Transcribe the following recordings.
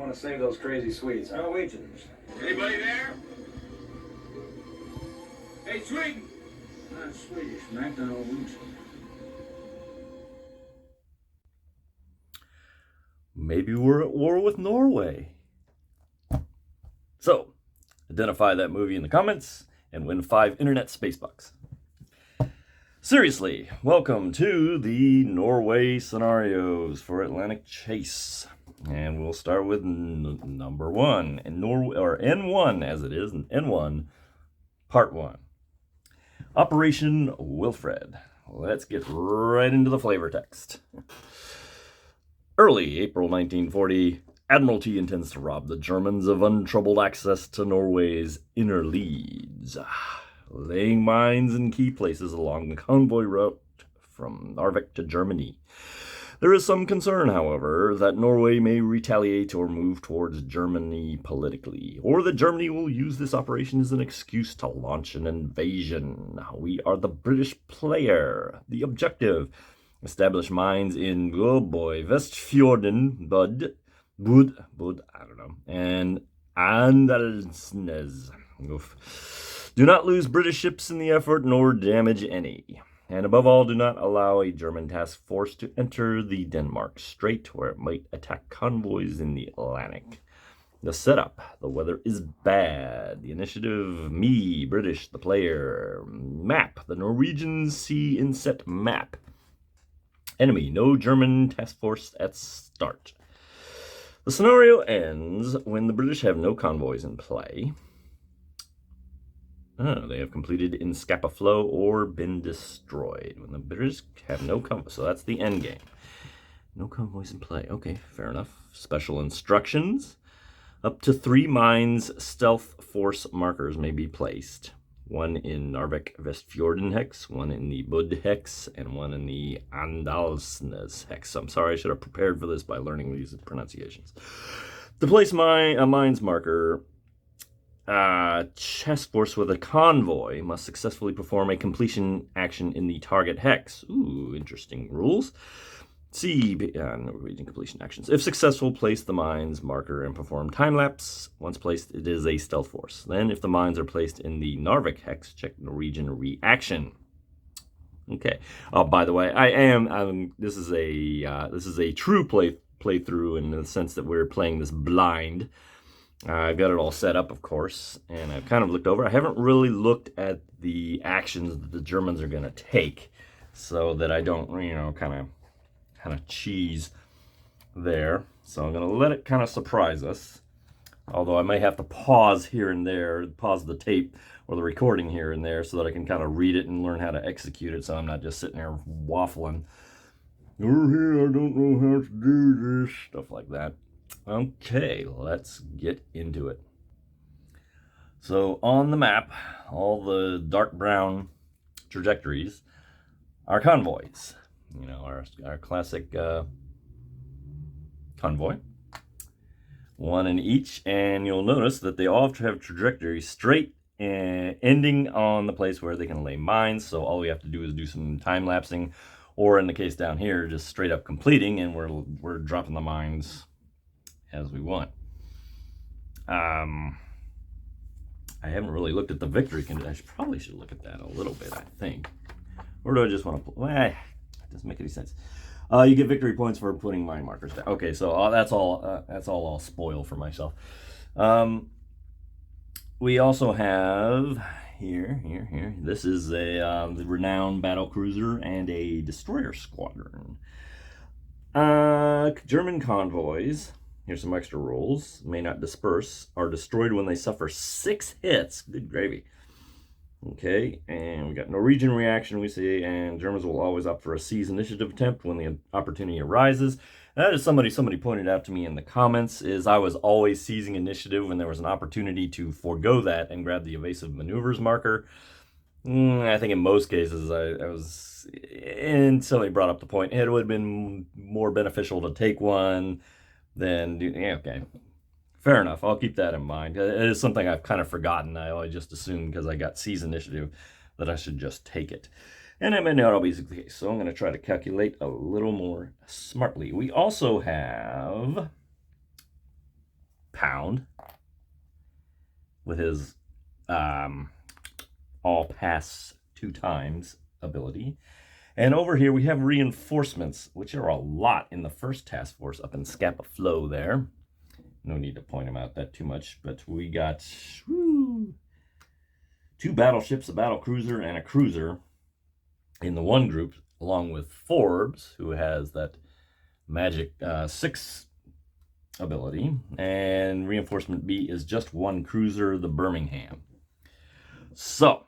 want to save those crazy Swedes. Norwegians. Anybody there? Hey, Sweden! Not Swedish, not the Norwegian. Maybe we're at war with Norway. So, identify that movie in the comments and win 5 internet space bucks. Seriously, welcome to the Norway scenarios for Atlantic Chase. And we'll start with number 1, or N1 as it is, N1, Part 1. Operation Wilfred. Let's get right into the flavor text. Early April 1940, Admiralty intends to rob the Germans of untroubled access to Norway's inner leads, laying mines in key places along the convoy route from Narvik to Germany. There is some concern, however, that Norway may retaliate or move towards Germany politically, or that Germany will use this operation as an excuse to launch an invasion. We are the British player. The objective: establish mines in, Vestfjorden, Bud, I don't know, and Andalsnes. Oof. Do not lose British ships in the effort, nor damage any. And above all, do not allow a German task force to enter the Denmark Strait, where it might attack convoys in the Atlantic. The setup: the weather is bad. The initiative: me, British, the player. Map: the Norwegian Sea inset map. Enemy: no German task force at start. The scenario ends when the British have no convoys in play. They have completed in Scapa Flow or been destroyed. When the British have no convoys, so that's the end game. No convoys in play. Okay, fair enough. Special instructions: up to 3 mines stealth force markers may be placed. 1 in Narvik Vestfjorden hex, 1 in the Bud hex, and 1 in the Andalsnes hex. I'm sorry, I should have prepared for this by learning these pronunciations. To place a mines marker, task force with a convoy must successfully perform a completion action in the target hex. Ooh, interesting rules. See Norwegian completion actions. If successful, place the mines marker and perform time-lapse. Once placed, it is a stealth force. Then, if the mines are placed in the Narvik hex, check Norwegian reaction. Okay. By the way, this is a true playthrough in the sense that we're playing this blind. I've got it all set up, of course, and I've kind of looked over. I haven't really looked at the actions that the Germans are going to take, so that I don't, kind of cheese there. So I'm going to let it kind of surprise us. Although I may have to pause here and there, pause the tape or the recording here and there, so that I can kind of read it and learn how to execute it, so I'm not just sitting there waffling. Over here, I don't know how to do this, stuff like that. Okay, let's get into it. So on the map, all the dark brown trajectories are convoys. Our classic convoy. 1 in each, and you'll notice that they all have trajectories straight and ending on the place where they can lay mines. So all we have to do is do some time lapsing, or in the case down here, just straight up completing, and we're dropping the mines as we want. I haven't really looked at the victory condition. I probably should look at that a little bit, I think. Or do I just want to... it doesn't make any sense. You get victory points for putting mine markers down. Okay, so that's all I'll spoil for myself. We also have here. This is the renowned battle cruiser and a destroyer squadron. German convoys, here's some extra rules, may not disperse, are destroyed when they suffer 6 hits. Good gravy. Okay, and we got Norwegian reaction, we see, and Germans will always opt for a seize initiative attempt when the opportunity arises. That is somebody pointed out to me in the comments, is I was always seizing initiative when there was an opportunity to forego that and grab the evasive maneuvers marker. I think in most cases I was, and somebody brought up the point, it would have been more beneficial to take one than do, okay. Fair enough. I'll keep that in mind. It is something I've kind of forgotten. I always just assumed because I got seize initiative that I should just take it. And that may not always be the case. So I'm going to try to calculate a little more smartly. We also have pound with his all pass 2 times ability. And over here we have reinforcements, which are a lot in the first task force up in Scapa Flow there. No need to point them out that too much, but we got 2 battleships, a battle cruiser and a cruiser in the one group, along with Forbes, who has that magic 6 ability, and reinforcement B is just 1 cruiser, the Birmingham. So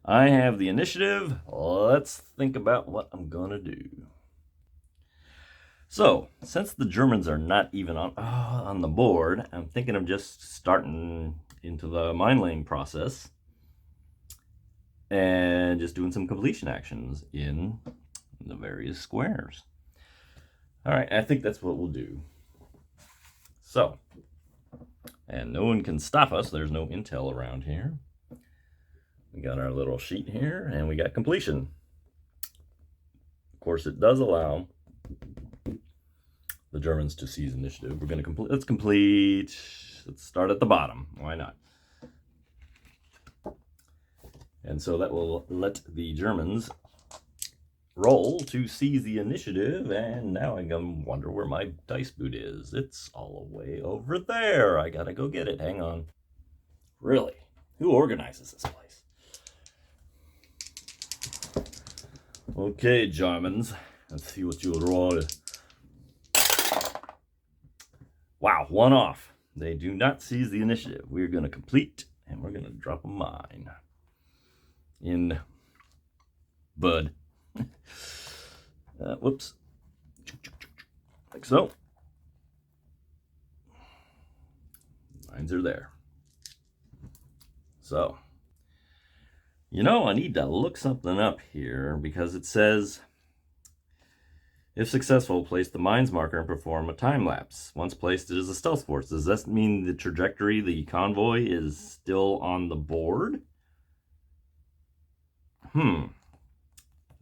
I have the initiative. Let's think about what I'm gonna do. So since the Germans are not even on the board, I'm thinking of just starting into the mine laying process and just doing some completion actions in the various squares. All right, I think that's what we'll do. So, and no one can stop us. There's no intel around here. We got our little sheet here, and we got completion. Of course, it does allow the Germans to seize initiative. We're going to complete. Let's complete. Let's start at the bottom. Why not? And so that will let the Germans roll to seize the initiative. And now I'm going to wonder where my dice boot is. It's all the way over there. I got to go get it. Hang on. Really? Who organizes this place? Okay, Germans. Let's see what you roll. Wow, 1 off. They do not seize the initiative. We're going to complete, and we're going to drop a mine in Bud. Whoops. Like so. Mines are there. So, I need to look something up here because it says, if successful, place the mines marker and perform a time lapse. Once placed, it is a stealth force. Does that mean the trajectory, the convoy, is still on the board?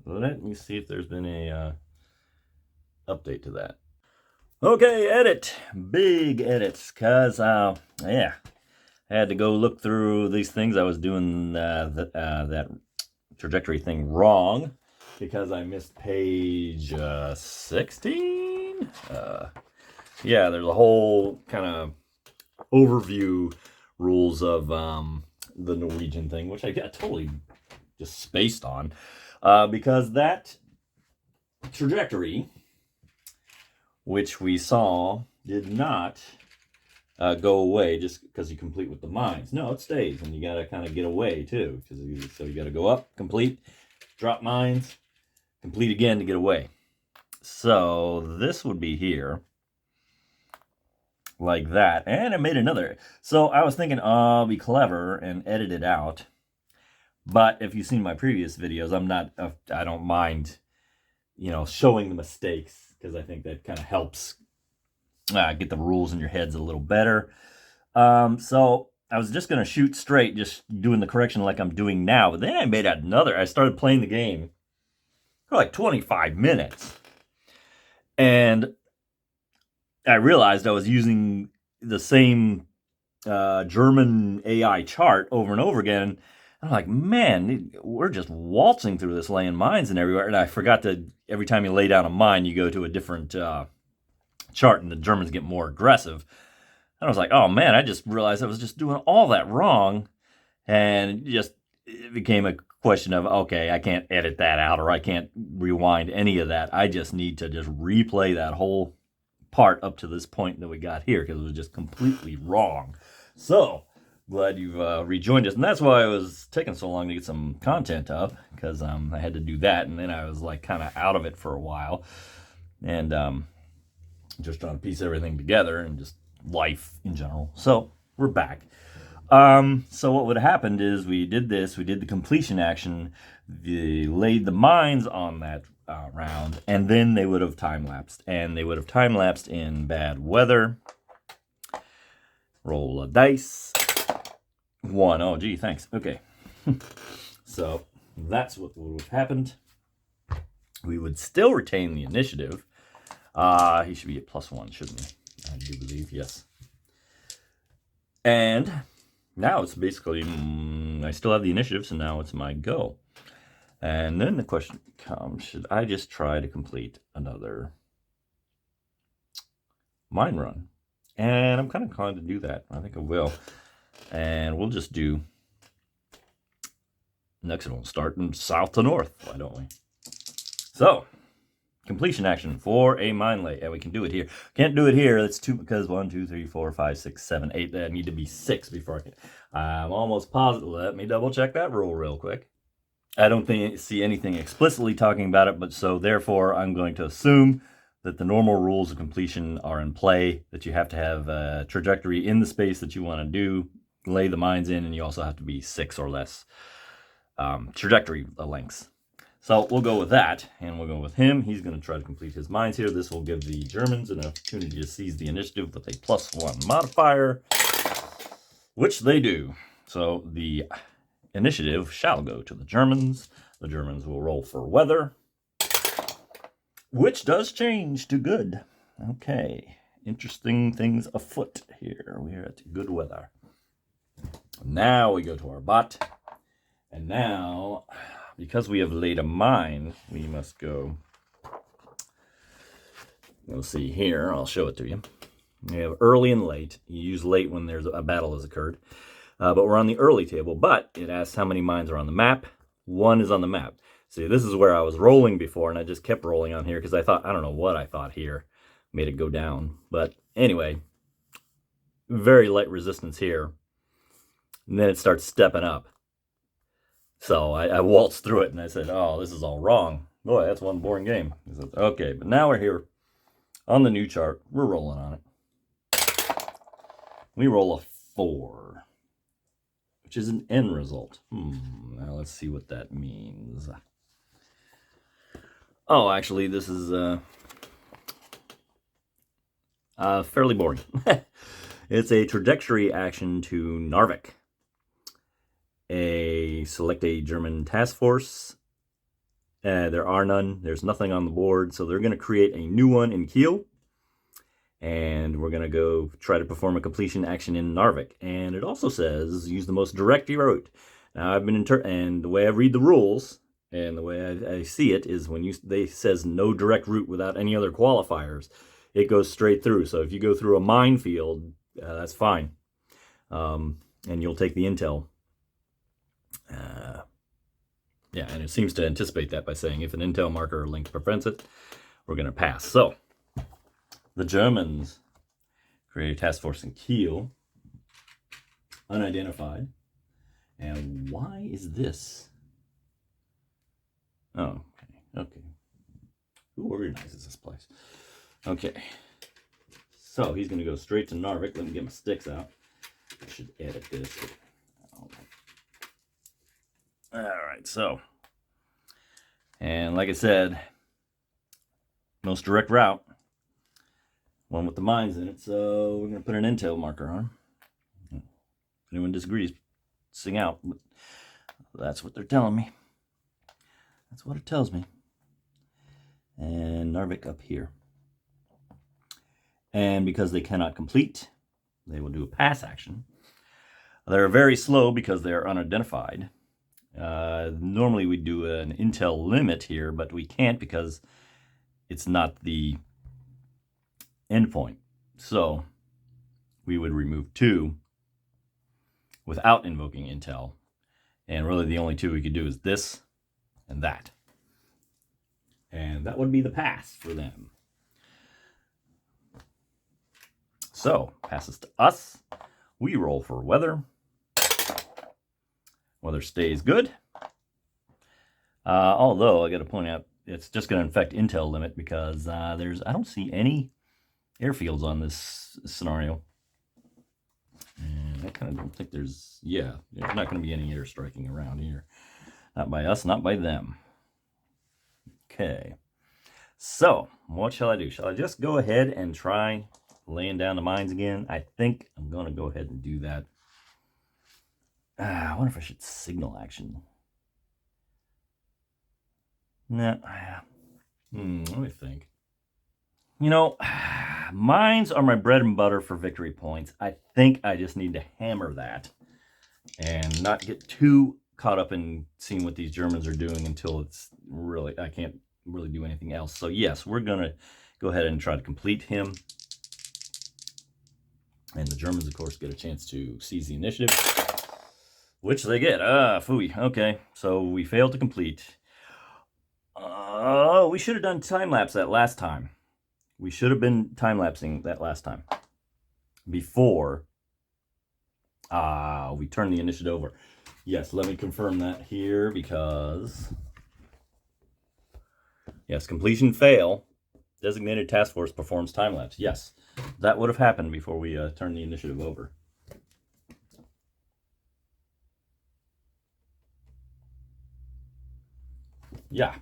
Let me see if there's been a update to that. Okay, edit. Big edits, because, yeah. I had to go look through these things. I was doing that trajectory thing wrong because I missed page 16. Yeah, there's a whole kind of overview rules of the Norwegian thing, which I got totally just spaced on because that trajectory, which we saw, did not go away just because you complete with the mines. No, it stays, and you got to kind of get away too. So you got to go up, complete, drop mines, complete again to get away. So this would be here, like that, and I made another. So I was thinking, I'll be clever and edit it out. But if you've seen my previous videos, I don't mind, showing the mistakes because I think that kind of helps get the rules in your heads a little better. So I was just going to shoot straight, just doing the correction like I'm doing now. But then I started playing the game for like 25 minutes. And I realized I was using the same German AI chart over and over again. I'm like, man, we're just waltzing through this, laying mines and everywhere. And I forgot that every time you lay down a mine, you go to a different chart and the Germans get more aggressive. And I was like, oh man, I just realized I was just doing all that wrong. And it became a question of, okay, I can't edit that out or I can't rewind any of that. I just need to just replay that whole part up to this point that we got here because it was just completely wrong. So glad you've rejoined us. And that's why it was taking so long to get some content up because I had to do that. And then I was like kind of out of it for a while. And just trying to piece everything together and just life in general. So we're back. So what would have happened is we did the completion action, laid the mines on that round, and then they would have time-lapsed. And they would have time-lapsed in bad weather. Roll a dice. 1. Oh, gee, thanks. Okay. So that's what would have happened. We would still retain the initiative. He should be at +1, shouldn't he? I do believe, yes. And now it's basically, I still have the initiative, so now it's my go. And then the question comes, should I just try to complete another mine run? And I'm kind of inclined to do that. I think I will. And we'll just do, next one will start in south to north, why don't we? So, completion action for a mine lay. And we can do it here. Can't do it here. That's 2 because 1, 2, 3, 4, 5, 6, 7, 8. That need to be 6 before I can. I'm almost positive. Let me double check that rule real quick. I don't see anything explicitly talking about it, but so therefore I'm going to assume that the normal rules of completion are in play, that you have to have a trajectory in the space that you want to do, lay the mines in, and you also have to be 6 or less trajectory lengths. So we'll go with that, and we'll go with him. He's going to try to complete his mines here. This will give the Germans an opportunity to seize the initiative with a +1 modifier, which they do. So the initiative shall go to the Germans. The Germans will roll for weather, which does change to good. Okay, interesting things afoot here. We're at good weather. Now we go to our bot. And now, because we have laid a mine, we must go. You'll see here, I'll show it to you. We have early and late. You use late when there's a battle has occurred. But we're on the early table, but it asks how many mines are on the map. 1 is on the map. See, this is where I was rolling before, and I just kept rolling on here because I thought, I don't know what I thought here made it go down. But anyway, very light resistance here. And then it starts stepping up. So I waltzed through it, and I said, oh, this is all wrong. Boy, that's one boring game. I said, okay, but now we're here on the new chart. We're rolling on it. We roll a 4. Which is an end result. Now let's see what that means. Oh, actually, this is fairly boring. It's a trajectory action to Narvik. Select a German task force. There are none. There's nothing on the board, so they're going to create a new one in Kiel. And we're going to go try to perform a completion action in Narvik. And it also says use the most direct route. Now I've been and the way I read the rules and the way I see it is when they says no direct route without any other qualifiers, it goes straight through. So if you go through a minefield, that's fine. And you'll take the intel. Yeah, and it seems to anticipate that by saying if an intel marker or link prevents it, we're going to pass. So the Germans create a task force in Kiel, unidentified. And why is this? Oh, okay. Who organizes this place? Okay. So he's going to go straight to Narvik. Let me get my sticks out. I should edit this. All right, so. And like I said, most direct route. One with the mines in it, so we're going to put an intel marker on. If anyone disagrees, sing out. But that's what they're telling me. That's what it tells me. And Narvik up here. And because they cannot complete, they will do a pass action. They're very slow because they're unidentified. Normally we do an intel limit here, but we can't because it's not the endpoint. So we would remove 2 without invoking intel. And really the only 2 we could do is this and that. And that would be the pass for them. So passes to us. We roll for weather. Weather stays good. Although I got to point out, it's just going to affect intel limit because I don't see any airfields on this scenario. And I kind of don't think there's not going to be any air striking around here. Not by us, not by them. Okay. So, what shall I do? Shall I just go ahead and try laying down the mines again? I think I'm going to go ahead and do that. I wonder if I should signal action. Nah. Let me think. Mines are my bread and butter for victory points. I think I just need to hammer that and not get too caught up in seeing what these Germans are doing until it's really, I can't really do anything else. So yes, we're going to go ahead and try to complete him. And the Germans, of course, get a chance to seize the initiative, which they get. Phooey. Okay, so we failed to complete. We should have done time-lapse that last time. We should have been time-lapsing that last time before we turned the initiative over. Yes, let me confirm that here because, yes, completion fail. Designated task force performs time-lapse. Yes, that would have happened before we turned the initiative over. Yeah.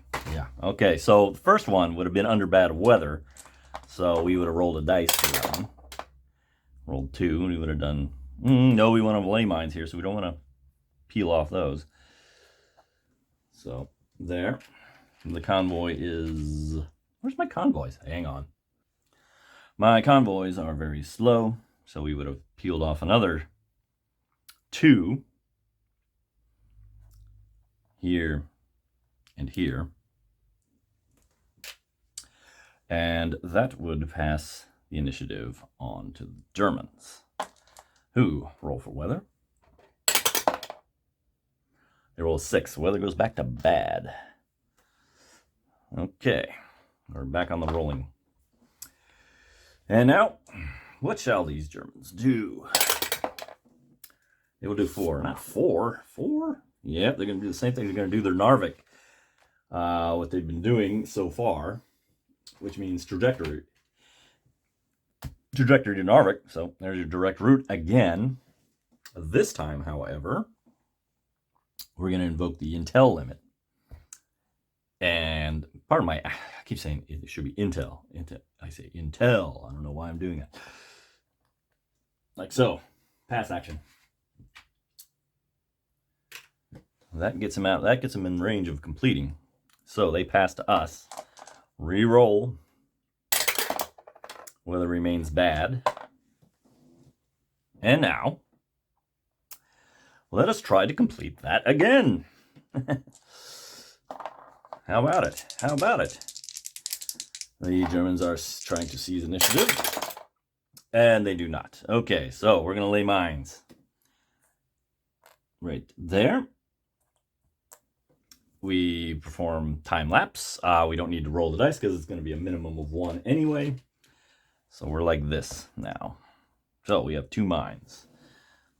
Okay, so the first one would have been under bad weather. So we would have rolled a dice for that one. Rolled 2, and we would have done... no, we want to lay mines here, so we don't want to peel off those. So, there. The convoy is... Where's my convoys? Hang on. My convoys are very slow, so we would have peeled off another 2. Here and here. And that would pass the initiative on to the Germans, who roll for weather. They roll 6. Weather goes back to bad. Okay, we're back on the rolling. And now, what shall these Germans do? They will do 4. Not 4. 4? Yep, they're going to do the same thing. They're going to do their Narvik. What they've been doing so far, which means trajectory to Narvik. So there's your direct route again. This time, however, we're going to invoke the intel limit. And pardon my, I keep saying it should be intel. I say intel. I don't know why I'm doing that. Like so. Pass action. That gets them out. That gets them in range of completing. So they pass to us. Reroll. Weather remains bad. And now, let us try to complete that again. How about it? How about it? The Germans are trying to seize initiative. And they do not. Okay, so we're going to lay mines. Right there. We perform time lapse. We don't need to roll the dice because it's going to be a minimum of 1 anyway. So we're like this now. So we have 2 mines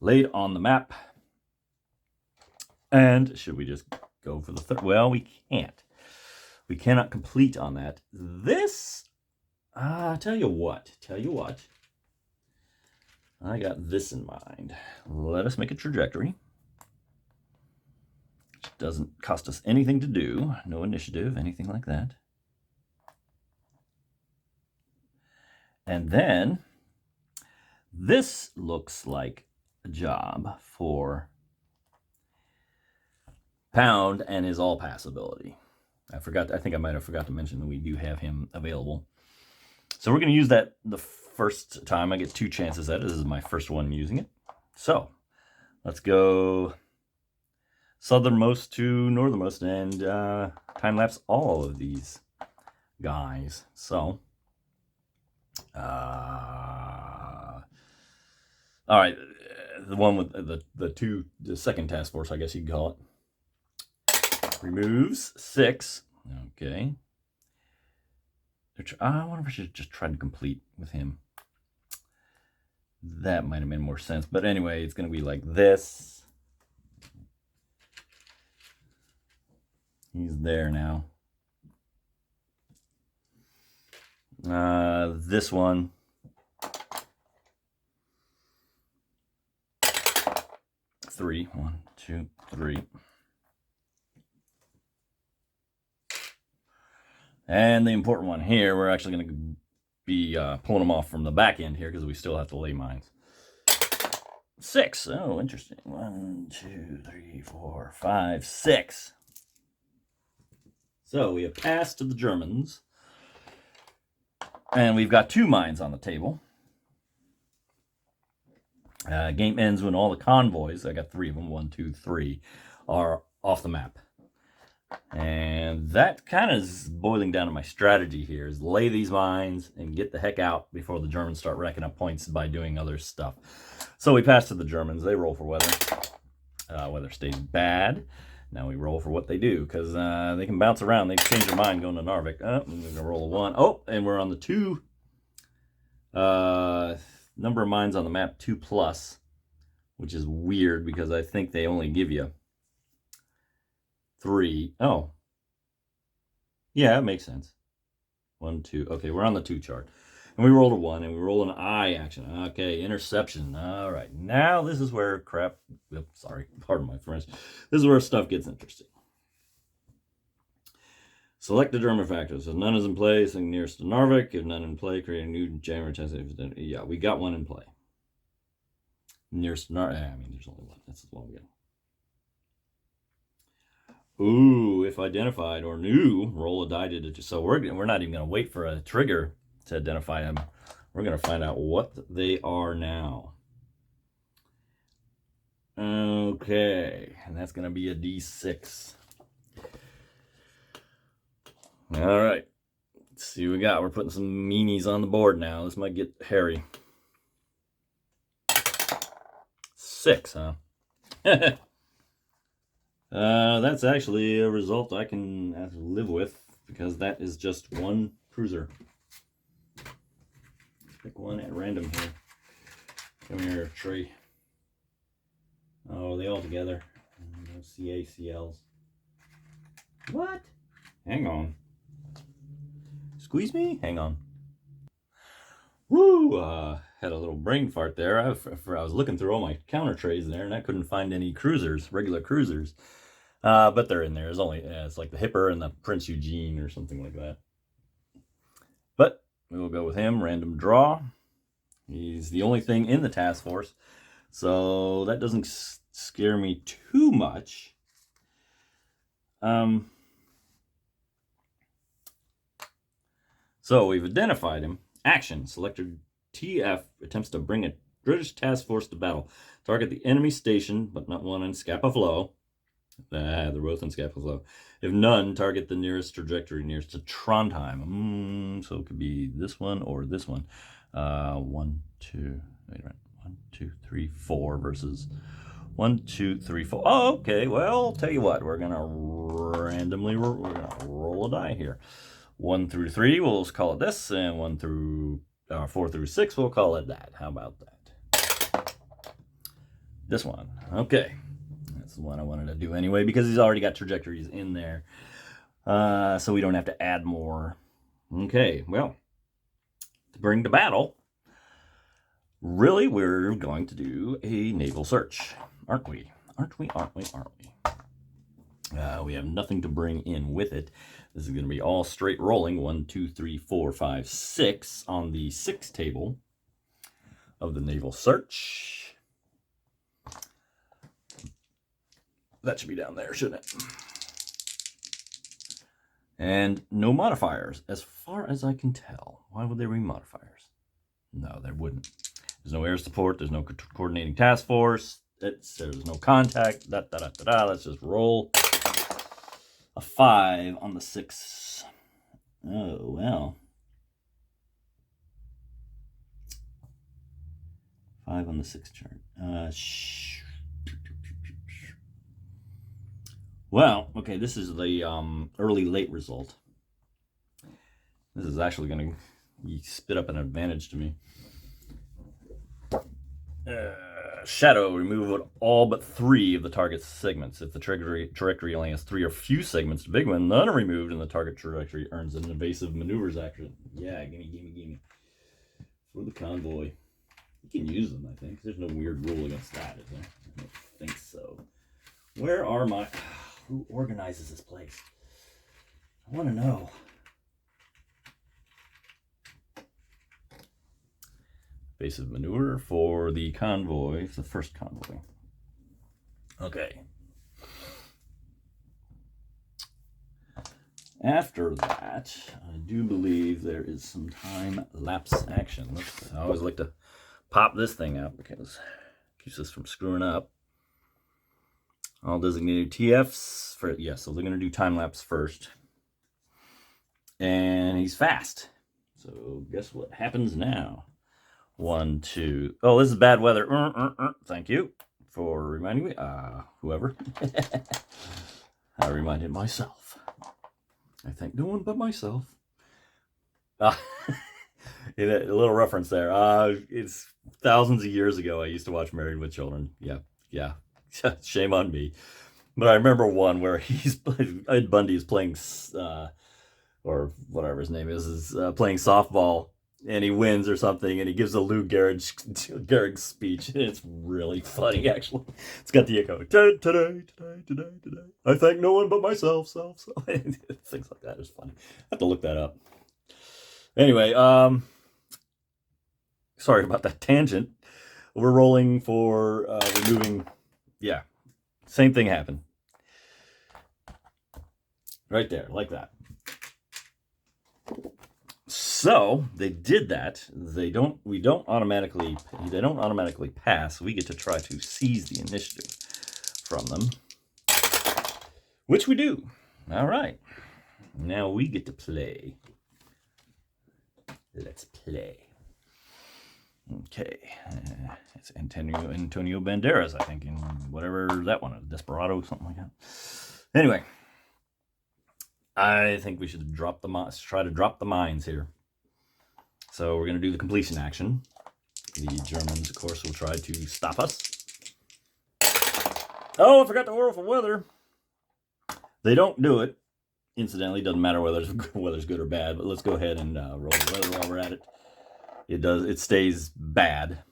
laid on the map. And should we just go for the third? Well, we can't. We cannot complete on that. This, tell you what. I got this in mind. Let us make a trajectory. Which doesn't cost us anything to do. No initiative, anything like that. And then, this looks like a job for Pound and his all-pass ability. I think I might have forgot to mention that we do have him available. So we're going to use that the first time. I get 2 chances at it. This is my first one using it. So let's go southernmost to northernmost and time lapse all of these guys. So, all right, the one with the second task force, I guess you could call it. Removes 6. Okay. I wonder if I should just try to complete with him. That might have made more sense. But anyway, it's going to be like this. He's there now. This one. Three. 1, 2, 3. And the important one here, we're actually going to be pulling them off from the back end here because we still have to lay mines. 6. Oh, interesting. 1, 2, 3, 4, 5, 6. So we have passed to the Germans. And we've got 2 mines on the table. Game ends when all the convoys, I got 3 of them, 1, 2, 3, are off the map. And that kind of is boiling down to my strategy here, is lay these mines and get the heck out before the Germans start racking up points by doing other stuff. So we pass to the Germans. They roll for weather. Weather stays bad. Now we roll for what they do, because they can bounce around. They change their mind going to Narvik. Oh, we're going to roll a 1. Oh, and we're on the 2. Number of mines on the map, 2+, which is weird because I think they only give you 3. Oh. Yeah, it makes sense. 1, 2. Okay, we're on the 2 chart. And we rolled a 1, and we roll an I action. Okay, interception. All right, now this is where crap... Oops, sorry, pardon my French. This is where stuff gets interesting. Select the German factors. If none is in play, sing nearest to Narvik. If none in play, create a new jammer test. Yeah, we got 1 in play. Nearest to Narvik. I mean, there's only 1. That's the one we got. Ooh, if identified or new, roll a die to... So we're not even going to wait for a trigger to identify them. We're going to find out what they are now. Okay, and that's going to be a D6. All right, let's see what we got. We're putting some meanies on the board now. This might get hairy. 6, huh? That's actually a result I can live with, because that is just 1 cruiser. Pick 1 at random here. Come here, tree. Oh, are they all together? No CACLs. What? Hang on. Squeeze me? Hang on. Woo! Had a little brain fart there. I was looking through all my counter trays there, and I couldn't find any cruisers, regular cruisers. But they're in there. It's only it's like the Hipper and the Prince Eugene or something like that. But we'll go with him. Random draw. He's the only thing in the task force, so that doesn't scare me too much. So we've identified him. Action. Selector TF attempts to bring a British task force to battle. Target the enemy station, but not one in Scapa Flow. They're both in Scapa Flow. If none, target the nearest trajectory nearest to Trondheim. So it could be this one or this one. 1, 2, wait a minute. 1, 2, 3, 4 versus 1, 2, 3, 4. Oh, okay. Well, I'll tell you what. We're gonna randomly roll a die here. 1 through 3, we'll call it this, and 4 through 6, we'll call it that. How about that? This one. Okay. That's the one I wanted to do anyway, because he's already got trajectories in there. So we don't have to add more. Okay, well, to bring to battle, really, we're going to do a naval search. Aren't we? Aren't we? Aren't we? Aren't we? We have nothing to bring in with it. This is going to be all straight rolling. 1, 2, 3, 4, 5, 6 on the 6 table of the naval search. That should be down there, shouldn't it? And no modifiers, as far as I can tell. Why would there be modifiers? No, there wouldn't. There's no air support. There's no coordinating task force. There's no contact. Let's just roll. A 5 on the 6. Oh, well. 5 on the 6 chart. Well, okay, this is the early late result. This is actually going to spit up an advantage to me. Shadow, remove all but 3 of the target's segments. If the trajectory only has 3 or few segments to big one, none are removed, and the target trajectory earns an evasive maneuvers action. Yeah, gimme. For the convoy. You can use them, I think. There's no weird rule against that, is there? I don't think so. Where are my... Who organizes this place? I want to know. Evasive maneuver for the convoy, the first convoy. Okay. After that, I do believe there is some time lapse action. I always like to pop this thing out because it keeps us from screwing up. All designated TFs for, yeah, so they're going to do time lapse first. And he's fast. So guess what happens now? 1, 2. Oh, this is bad weather. Thank you for reminding me. Whoever. I reminded myself. I thank no one but myself. A little reference there. It's thousands of years ago. I used to watch Married with Children. Yeah. Shame on me. But I remember one where Ed Bundy is playing, or whatever his name is playing softball, and he wins or something, and he gives a Lou Gehrig speech, and it's really funny, actually. It's got the echo. Today. I thank no one but myself, self. Things like that is funny. I have to look that up. Anyway, sorry about that tangent. We're rolling for removing. Yeah, same thing happened. Right there, like that. So they did that. They don't automatically pass. We get to try to seize the initiative from them, which we do. All right. Now we get to play. Let's play. Okay, it's Antonio Banderas, I think, in whatever that one is, Desperado, something like that. Anyway, I think we should try to drop the mines here. So we're going to do the completion action. The Germans, of course, will try to stop us. Oh, I forgot to roll for weather. They don't do it. Incidentally, doesn't matter whether weather's good or bad, but let's go ahead and roll the weather while we're at it. It stays bad.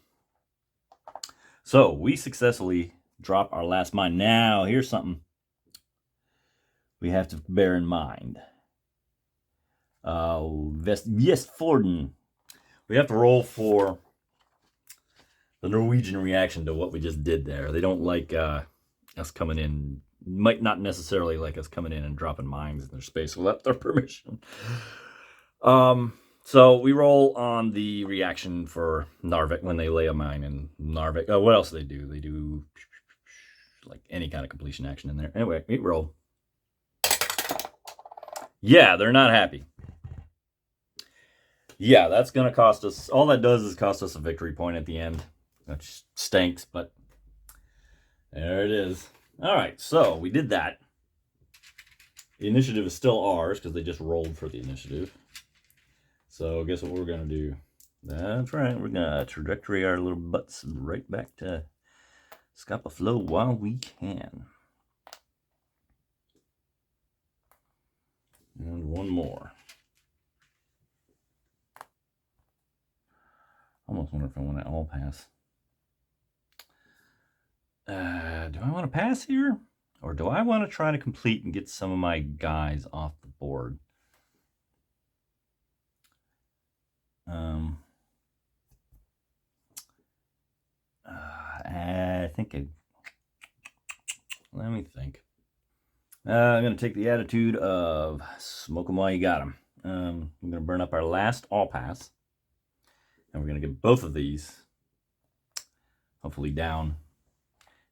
So we successfully drop our last mine. Now, here's something we have to bear in mind. Vestforden. We have to roll for the Norwegian reaction to what we just did there. They don't like us coming in. Might not necessarily like us coming in and dropping mines in their space without their permission. So we roll on the reaction for Narvik when they lay a mine in Narvik. What else do they do? They do like any kind of completion action in there. Anyway, we roll. Yeah, they're not happy. Yeah, that's going to cost us. All that does is cost us a victory point at the end, which stinks, but there it is. All right, so we did that. The initiative is still ours because they just rolled for the initiative. So guess what we're going to do? That's right. We're going to trajectory our little butts right back to Scapa Flow while we can. And one more. Almost wonder if I want to all pass. Do I want to pass here? Or do I want to try to complete and get some of my guys off the board? I think let me think. I'm going to take the attitude of smoke them while you got them. I'm going to burn up our last all pass. And we're going to get both of these hopefully down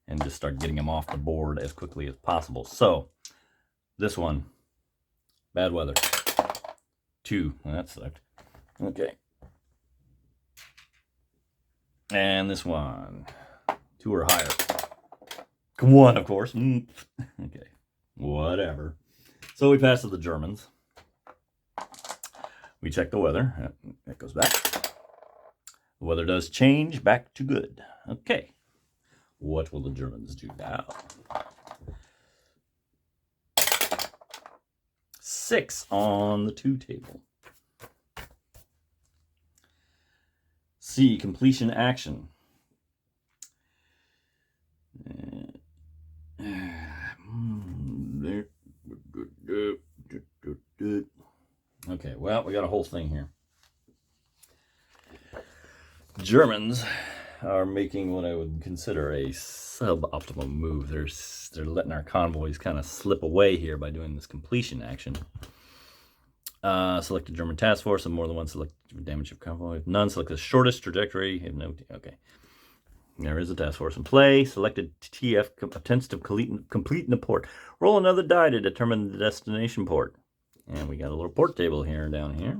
and just start getting them off the board as quickly as possible. So this one, bad weather. 2, well, that sucked. Okay. And this one, 2 or higher. 1, of course. Okay, whatever. So we pass to the Germans. We check the weather. That goes back. The weather does change back to good. Okay. What will the Germans do now? 6 on the 2 table. C, completion action. Okay, well, we got a whole thing here. Germans are making what I would consider a suboptimal move. They're letting our convoys kind of slip away here by doing this completion action. Select a German task force and more than one select damage of convoy. If none, select the shortest trajectory. If no, okay. There is a task force in play. Selected TF attempts to complete in a port. Roll another die to determine the destination port. And we got a little port table here down here.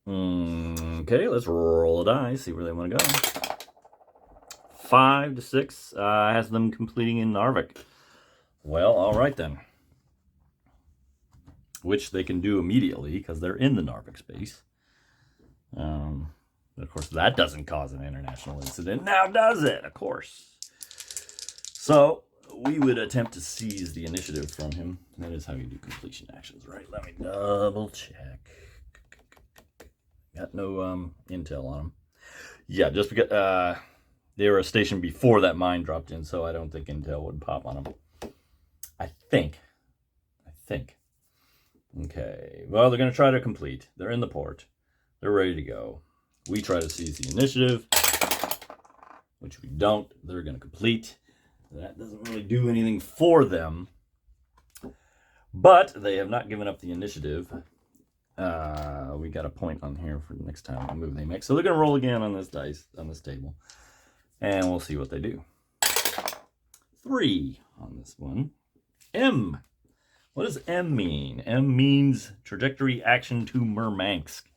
Okay, let's roll a die, see where they want to go. 5 to 6 has them completing in Narvik. Well, all right then. Which they can do immediately because they're in the Narvik space. Of course, that doesn't cause an international incident. Now does it? Of course. So we would attempt to seize the initiative from him. That is how you do completion actions, right? Let me double check. Got no intel on them. Yeah, just because they were a station before that mine dropped in, so I don't think intel would pop on them. I think. Okay. Well, they're going to try to complete. They're in the port. They're ready to go. We try to seize the initiative, which we don't. They're going to complete. That doesn't really do anything for them. But they have not given up the initiative. We got a point on here for the next time we move they make. So they're going to roll again on this dice, on this table. And we'll see what they do. 3 on this one. M. What does M mean? M means trajectory action to Murmansk.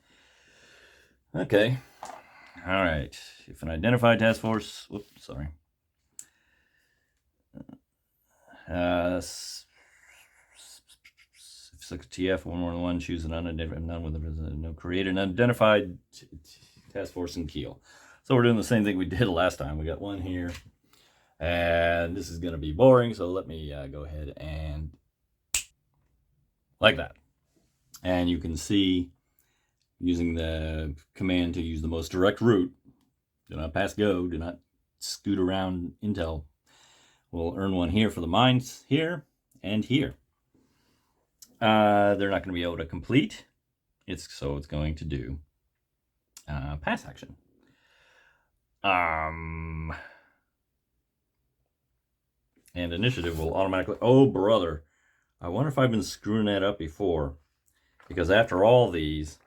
Okay. All right. If an identified task force... Whoops, sorry. Select TF, one more than one, choose an unidentified, none with no create an unidentified task force in Kiel. So we're doing the same thing we did last time. We got one here. And this is going to be boring, so let me go ahead and... like that. And you can see, using the command to use the most direct route, do not pass go, do not scoot around intel. We'll earn one here for the mines here and here. They're not going to be able to complete. It's going to do pass action. And initiative will automatically... oh, brother. I wonder if I've been screwing that up before. Because after all these,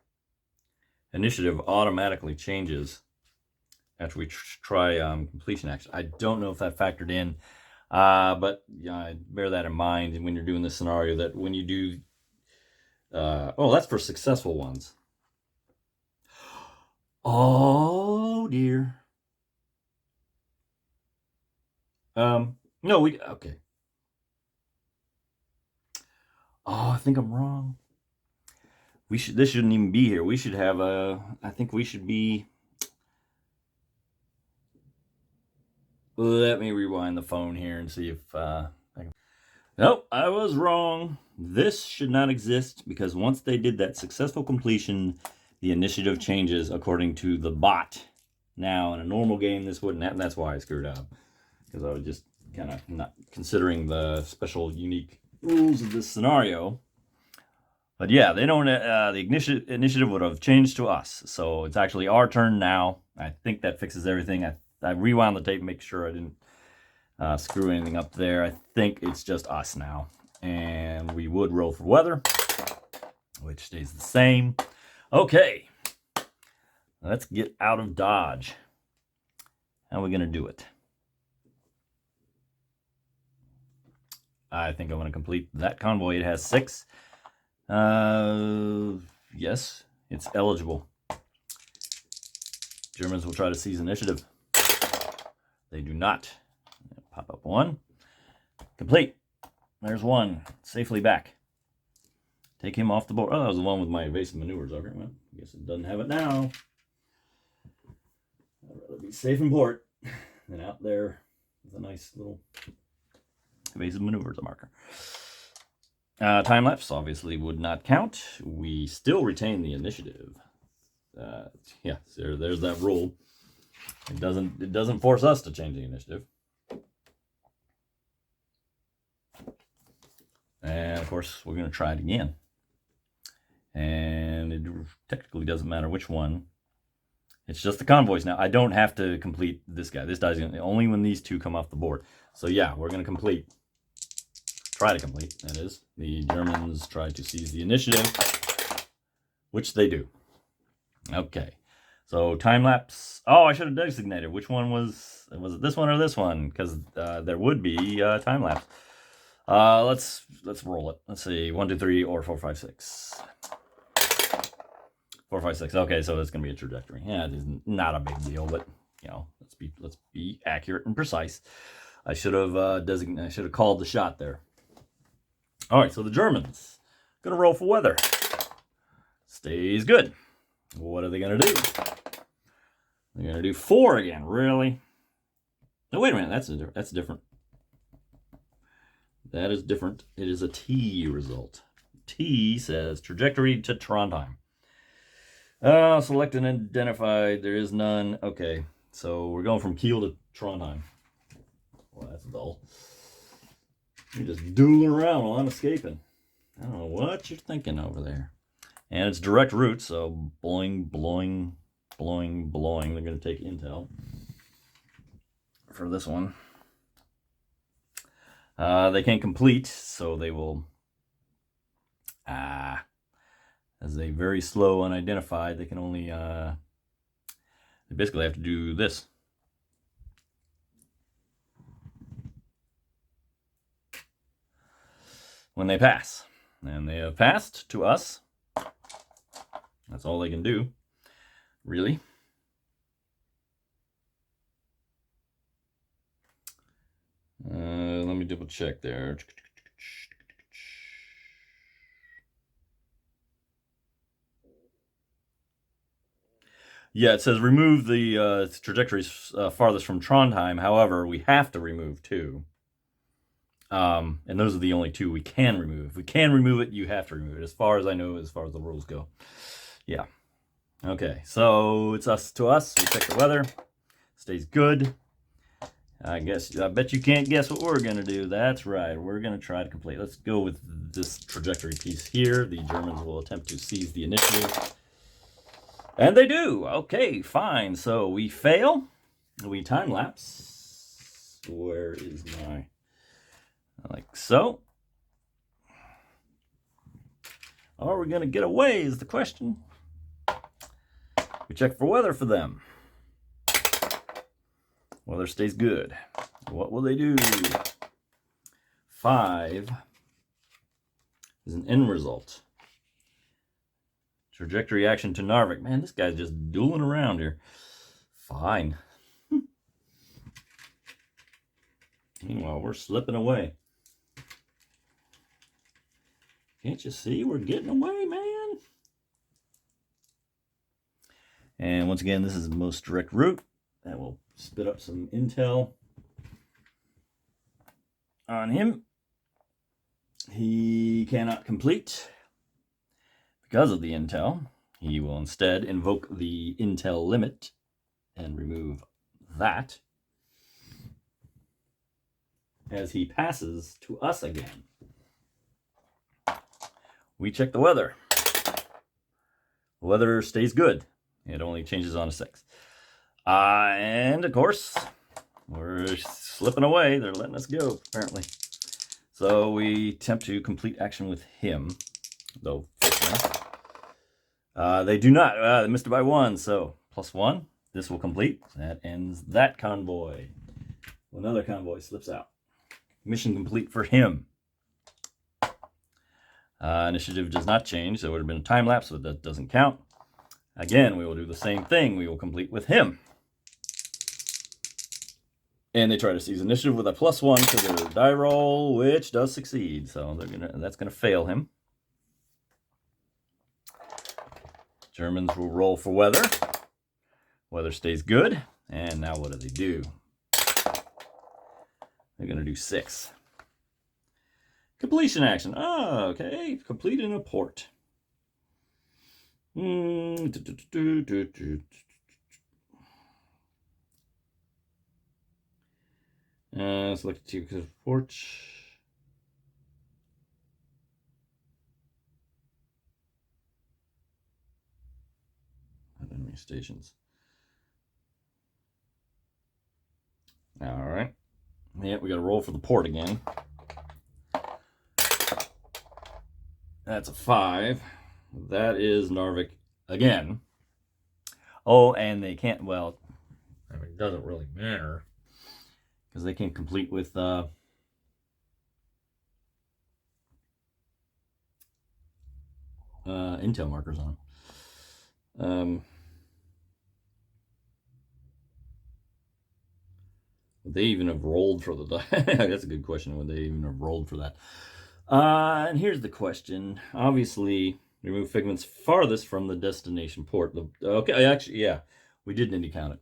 initiative automatically changes after we try completion action. I don't know if that factored in. But yeah, bear that in mind when you're doing this scenario, that when you do... oh, that's for successful ones. Oh, dear. No, okay. Oh, I think I'm wrong. This shouldn't even be here. We should have I think we should be... let me rewind the phone here and see if I can... Nope, I was wrong. This should not exist because once they did that successful completion, the initiative changes according to the bot. Now, in a normal game, this wouldn't happen. That's why I screwed up. Because I was just kind of not considering the special, unique rules of this scenario. But yeah, they don't. The initiative would have changed to us, so it's actually our turn now. I think that fixes everything. I rewound the tape, make sure I didn't screw anything up there. I think it's just us now, and we would roll for weather, which stays the same. Okay, let's get out of Dodge. How are we gonna do it? I think I want to complete that convoy. It has 6. Yes, it's eligible. Germans will try to seize initiative. They do not. Pop up 1. Complete. There's 1. Safely back. Take him off the board. Oh, that was the one with my evasive maneuvers. Okay, well, I guess it doesn't have it now. I'd rather be safe in port than out there with a nice little... evasive maneuvers, a marker. Time lapse obviously would not count. We still retain the initiative. Yeah, there's that rule. It doesn't force us to change the initiative. And of course, we're going to try it again. And it technically doesn't matter which one. It's just the convoys now. I don't have to complete this guy. This dies only when these 2 come off the board. So yeah, we're going to complete. try to complete, that is. The Germans try to seize the initiative, which they do. Okay, so time lapse. Oh, I should have designated which one was it this one or this one? Because there would be time lapse. Let's roll it. Let's see, 1, 2, 3, or 4, 5, 6. 4, 5, 6. Okay, so that's gonna be a trajectory. Yeah, it's not a big deal, but you know, let's be accurate and precise. I should have I should have called the shot there. All right, so the Germans gonna roll for weather. Stays good. What are they gonna do? They're gonna do 4 again. Really? No, wait a minute. That's different. That is different. It is a T result. T says trajectory to Trondheim. Select and identified. There is none. Okay, so we're going from Kiel to Trondheim. Well, that's dull. You're just dueling around while I'm escaping. I don't know what you're thinking over there. And it's direct route, so blowing. They're going to take intel for this one. They can't complete, so they will... as they very slow unidentified, they can only... they basically have to do this. When they pass. And they have passed to us. That's all they can do, really. Let me double check there. Yeah, it says remove the trajectories farthest from Trondheim. However, we have to remove 2. And those are the only 2 we can remove. If we can remove it, you have to remove it. As far as I know, as far as the rules go. Yeah. Okay, so it's us to us. We check the weather. Stays good. I bet you can't guess what we're going to do. That's right. We're going to try to complete. Let's go with this trajectory piece here. The Germans will attempt to seize the initiative. And they do. Okay, fine. So we fail. We time lapse. Where is my... Like so. Are we going to get away is the question. We check for weather for them. Weather stays good. What will they do? 5 is an end result. Trajectory action to Narvik. Man, this guy's just dueling around here. Fine. Meanwhile, we're slipping away. Can't you see we're getting away, man? And once again, this is the most direct route. That will spit up some intel on him. He cannot complete because of the intel. He will instead invoke the intel limit and remove that as he passes to us again. We check the weather. The weather stays good. It only changes on a 6. And of course, we're slipping away. They're letting us go, apparently. So we attempt to complete action with him, though they do not. They missed it by 1, so +1. This will complete. That ends that convoy. Another convoy slips out. Mission complete for him. Initiative does not change, so it would have been a time lapse, but that doesn't count. Again, we will do the same thing. We will complete with him. And they try to seize initiative with a +1 to their die roll, which does succeed. So that's gonna fail him. Germans will roll for weather. Weather stays good. And now what do? They're gonna do 6. Completion action. Oh, okay. Completing a port. Select two port. Enemy stations. All right. Yeah, we got to roll for the port again. That's a 5. That is Narvik again. Oh, and they can't, well, I mean, it doesn't really matter because they can't complete with intel markers on them. Would they even have rolled for the die? That's a good question. Would they even have rolled for that? And here's the question. Obviously, remove figments farthest from the destination port. Okay, actually, yeah, we did need to count it.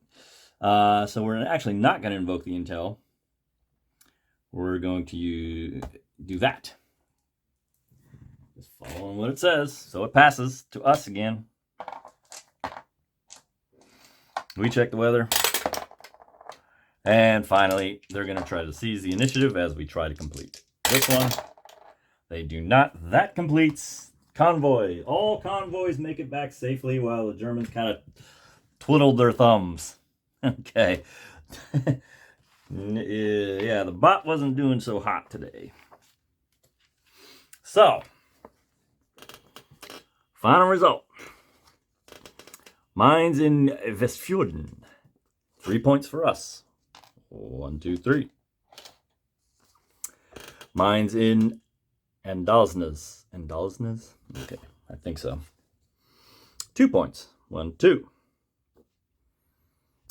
So we're actually not going to invoke the intel. We're going to do that. Just following what it says. So it passes to us again. We check the weather. And finally, they're going to try to seize the initiative as we try to complete this one. They do not. That completes convoy. All convoys make it back safely while the Germans kind of twiddled their thumbs. Okay. Yeah, the bot wasn't doing so hot today. So, final result. Mines in Vestfjorden. 3 points for us. 1, 2, 3. Mines in Andalsnes. Andalsnes? Okay, I think so. 2 points. 1, 2.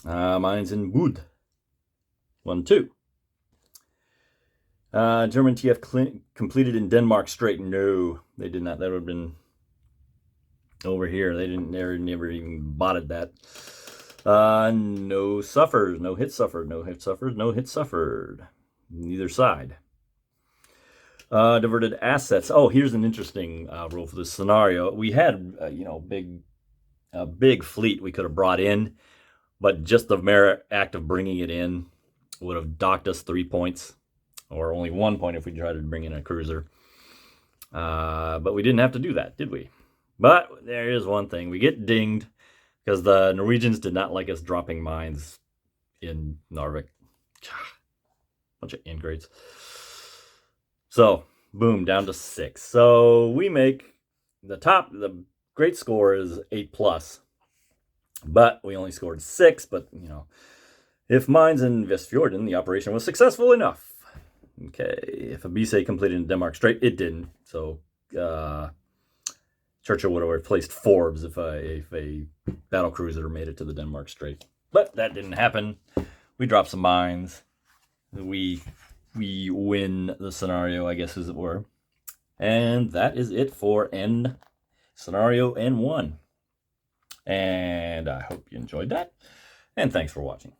Mines in Bud. 1, 2. German TF completed in Denmark Strait. No, they did not. That would have been over here. They never even botted that. No suffers. No hit suffered. No hit suffered. No hit suffered. Neither side. Diverted assets. Oh, here's an interesting rule for this scenario. We had, big fleet we could have brought in, but just the mere act of bringing it in would have docked us 3 points, or only 1 point if we tried to bring in a cruiser. But we didn't have to do that, did we? But there is one thing. We get dinged because the Norwegians did not like us dropping mines in Narvik. Bunch of ingrates. So, boom, down to 6. So we make the great score is 8+. But we only scored 6, but, if mines in Vestfjorden, the operation was successful enough. Okay, if a BSA completed in Denmark Strait, it didn't. So, Churchill would have replaced Forbes if a battle cruiser made it to the Denmark Strait. But that didn't happen. We dropped some mines. We win the scenario, I guess, as it were. And that is it for scenario N1. And I hope you enjoyed that. And thanks for watching.